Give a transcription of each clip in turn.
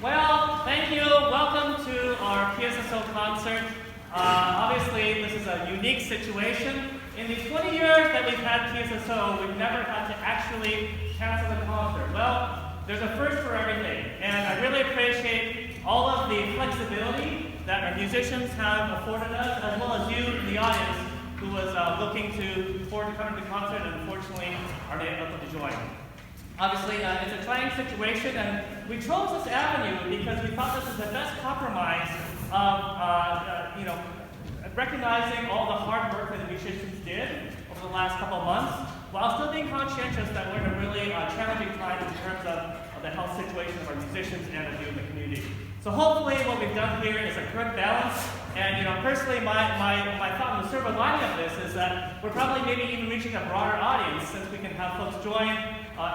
Well, thank you. Welcome to our PSSO concert. Obviously, this is a unique situation. In the 20 years that we've had PSSO, we've never had to actually cancel the concert. Well, there's a first for everything, and I really appreciate all of the flexibility that our musicians have afforded us, as well as you in the audience who was looking forward to coming to the concert and unfortunately are not able to join. Obviously, it's a trying situation, and we chose this avenue because we thought this was the best compromise of, recognizing all the hard work that the musicians did over the last couple of months, while still being conscientious that we're in a really challenging time in terms of the health situation of our musicians and of you in the community. So hopefully, what we've done here is a good balance. And personally, my thought on the silver lining of this is that we're probably maybe even reaching a broader audience since we can have folks join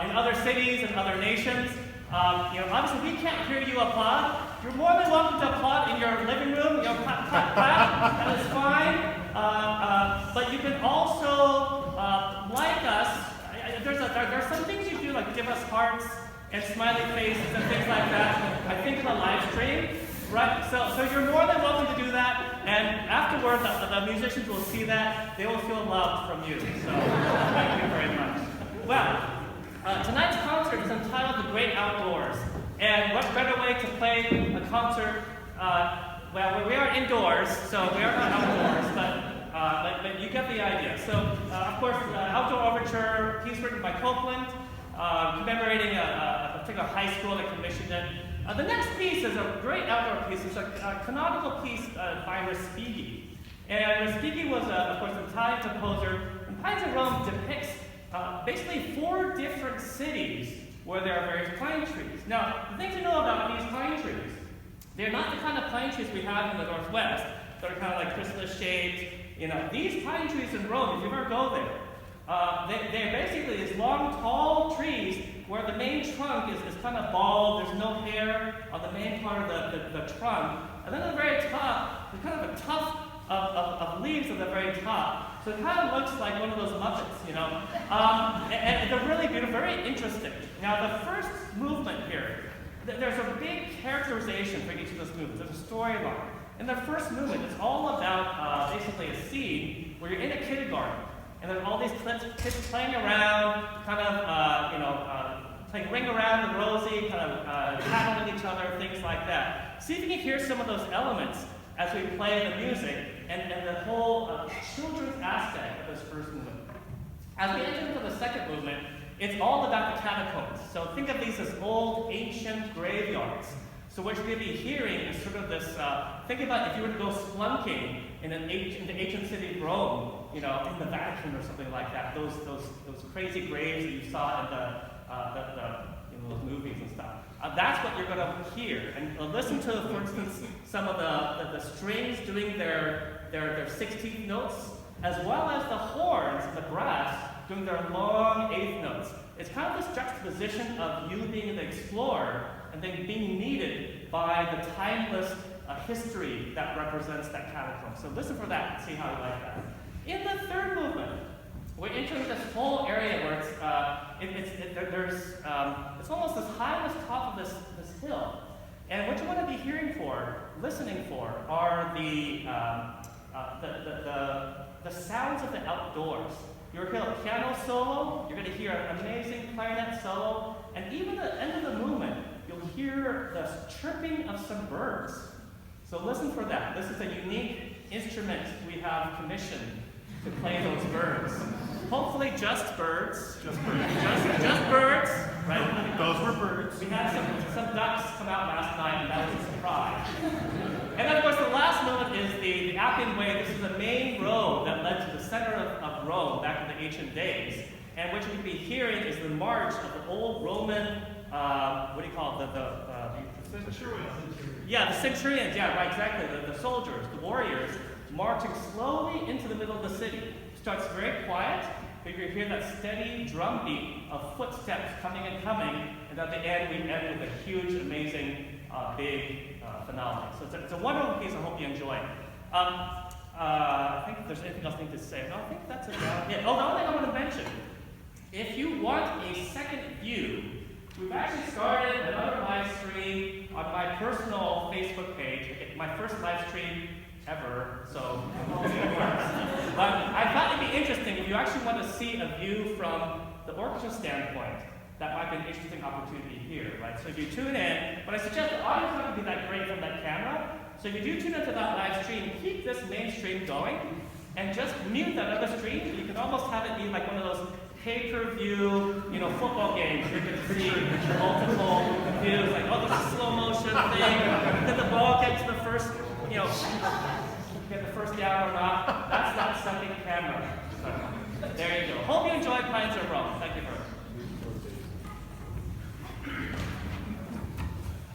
in other cities and other nations. Obviously we can't hear you applaud. You're more than welcome to applaud in your living room. Clap, clap, clap. That is fine. But you can also like us. There's some things you do, like give us hearts and smiley faces and things like that. I think in the live stream. Right, so you're more than welcome to do that, and afterward, the musicians will see that. They will feel loved from you, so thank you very much. Well, tonight's concert is entitled The Great Outdoors, and what better way to play a concert, well, we are indoors, so we are not outdoors, but you get the idea. So, of course, Outdoor Overture, piece written by Copeland, commemorating a particular high school that commissioned it. The next piece is a great outdoor piece. It's a canonical piece by Respighi. And Respighi was, of course, an Italian composer. And Pines of Rome depicts basically 4 different cities where there are various pine trees. Now, the thing to know about these pine trees, they're not the kind of pine trees we have in the Northwest that are kind of like chrysalis-shaped. These pine trees in Rome, if you ever go there, they're basically these long, tall trees where the main trunk is kind of bald. There's no hair on the main part of the trunk. And then at the very top, there's kind of a tuft of leaves at the very top. So it kind of looks like one of those Muppets, and they're really beautiful, very interesting. Now, the first movement here, there's a big characterization for each of those movements. There's a storyline. In the first movement, it's all about basically a scene where you're in a kindergarten. And then all these kids playing around, kind of, playing ring around and rosy, kind of tattling each other, things like that. See if you can hear some of those elements as we play the music and the whole children's aspect of this first movement. As we enter into the second movement, it's all about the catacombs. So think of these as old, ancient graveyards. So what you're going to be hearing is sort of this, think about if you were to go spelunking in the ancient city of Rome, in the Vatican or something like that, those crazy graves that you saw in those movies and stuff. That's what you're going to hear. And listen to, for instance, some of the strings doing their 16th notes, as well as the horns and the brass doing their long 8th notes. It's kind of this juxtaposition of you being the explorer and then being needed by the timeless history that represents that catacomb. So listen for that and see how you like that. In the third movement, we're entering this whole area where it's almost as high as the top of this hill. And what you want to be listening for, are the sounds of the outdoors. You're going to hear a piano solo, you're going to hear an amazing clarinet solo, and even at the end of the movement, you'll hear the chirping of some birds. So listen for that. This is a unique instrument we have commissioned to play those birds. Hopefully just birds. Just birds. just birds, right? Those were birds. We had some ducks come out last night, and that was a surprise. And then, of course, the last moment is the Appian Way. This is the main road that led to the center of Rome back in the ancient days. And what you can be hearing is the march of the old Roman, what do you call it? The Centurions. Yeah, the centurions. Yeah, right, exactly. The soldiers, the warriors, marching slowly into the middle of the city. It starts very quiet, but you hear that steady drumbeat of footsteps coming and coming, and at the end we end with a huge, amazing, big finale. So it's a wonderful piece. I hope you enjoy it. I think if there's anything else I need to say. No, I think that's about it. Oh, the only thing I want to mention, if you want a second view, we've actually started another live stream on my Facebook page. My first live stream ever, so hopefully it works. But I thought it'd be interesting if you actually want to see a view from the orchestra standpoint. That might be an interesting opportunity here, right? So if you tune in, but I suggest the audio's not going to be that great from that camera. So if you do tune into that live stream, keep this main stream going, and just mute that other stream. You can almost have it be like one of those pay-per-view, football games. You can see multiple views, like, oh, this is a slow motion thing. Did the ball get to the first, get the first down or not? That's not second camera. So, there you go. Hope you enjoyed Pines Are Wrong. Thank you.